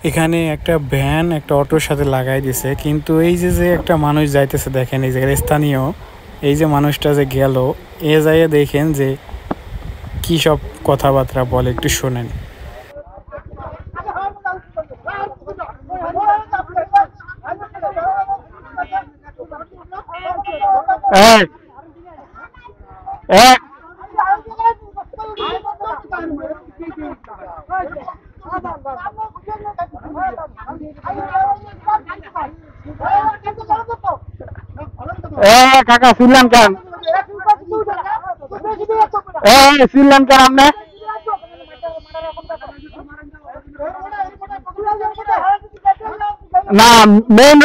এখানে একটা ভ্যান একটা অটোর সাথে লাগাই দিছে, কিন্তু এই যে যে একটা মানুষ যাইতেছে দেখেন এই জায়গায় স্থানীয়, এই যে মানুষটা যে গেল এ যাইয়ে দেখেন যে কি সব কথাবার্তা বলে, একটু শোনেন। এক এক কাকা ছিলেন কেন? ছিলেন কেন আপনি? না, মেইন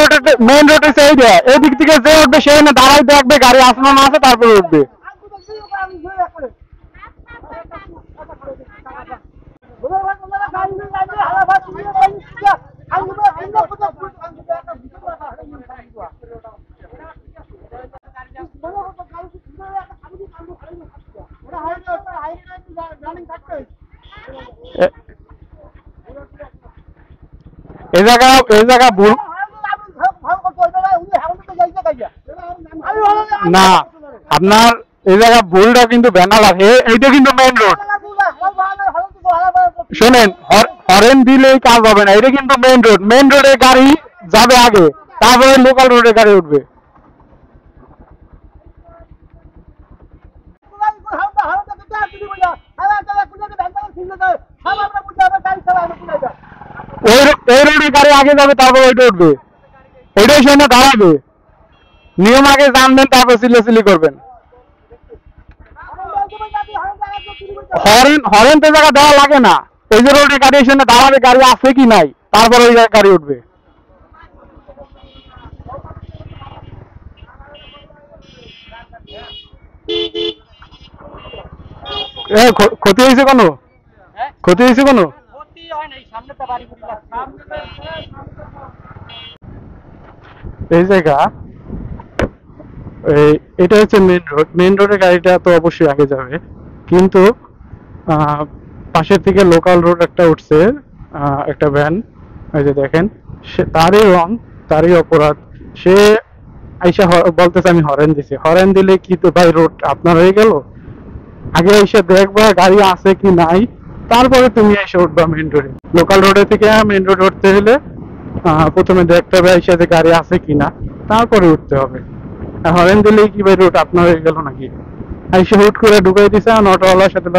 রোডে সেই এদিক থেকে যে উঠবে সে না দাঁড়াই দেখবে গাড়ি আসলো না আছে তারপরে উঠবে। এই জায়গা ভুল না আপনার, এই জায়গা ভুলটা কিন্তু বেনালার, এইটা কিন্তু মেইন রোড। শোনেন, হরেন দিলেই কাজ হবে না, এটা কিন্তু মেইন রোডে গাড়ি যাবে আগে, তারপরে লোকাল রোডে গাড়ি উঠবে। ওই রোডে গাড়ি আগে যাবে, তারপর ওইটা উঠবে, ওইটাই সামনে দাঁড়াবে। নিয়ম আগে জানবেন, তারপর চিল্লাচিল্লি করবেন। হরেন তো জায়গা দেওয়া লাগে না, ওই যে রোডে গাড়ি সামনে দাঁড়াবে, গাড়ি আছে কি নাই, তারপর ওই জায়গায় গাড়ি উঠবে। ক্ষতি হয়েছে কোনো? ক্ষতি হয়েছে কোনো? এই জায়গা এটা হচ্ছে মেইন রোডে গাড়িটা তো অবশ্যই আগে যাবে, কিন্তু পাশের থেকে লোকাল রোড একটা উঠছে, একটা ভ্যান, এই যে দেখেন, সে তারই রং, তারই অপরাধ, সে আইসা বলতেছে আমি হরেন দিছি, হরেন দিলে কি তো ভাই রোড আপনার হয়ে গেল? আগে এসে দেখবা গাড়ি আছে কি নাই, তারপরে তুমি এসে উঠবা মেইন রোডে। লোকাল রোডে থেকে মেইন রোড উঠতে হলে প্রথমে দেখতে হবে এসে যে গাড়ি আছে কিনা, তারপরে উঠতে হবে। হরেন দিলেই কি ভাই রোড আপনার হয়ে গেল নাকি? এসে হুট করে ঢুকাই দিছে, আর অটোওয়ালার সাথে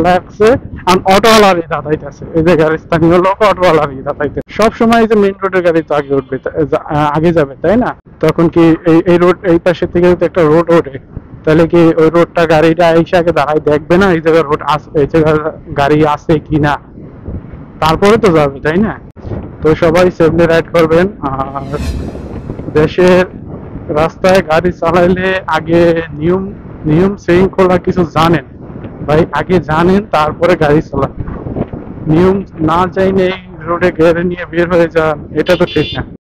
লাগছে, আর অটোওয়ালারই দাদাইতেছে, এই যে গাড়ির স্থানীয় লোক অটোওয়ালারই দাদাইতেছে। সবসময় যে মেইন রোডের গাড়ি তো আগে উঠবে, আগে যাবে, তাই না? তখন কি এই রোড, এই পাশে থেকে যদি একটা রোড ওঠে, তাহলে কি ওই রোডটা গাড়িটা এসে আগে দাঁড়াই দেখবে না এই জায়গায় রোড আছে, এই জায়গায় গাড়ি আছে কিনা, তারপরে তো যাবে, তাই না? তো সবাই সেফলি রাইড করবেন। আর দেশের রাস্তায় গাড়ি চালাইলে আগে নিয়ম শৃঙ্খলা কিছু জানেন ভাই, আগে জানেন তারপরে গাড়ি চালান। নিয়ম না জানেই রোডে গেড়ে নিয়ে বের হয়ে যান, এটা তো ঠিক না।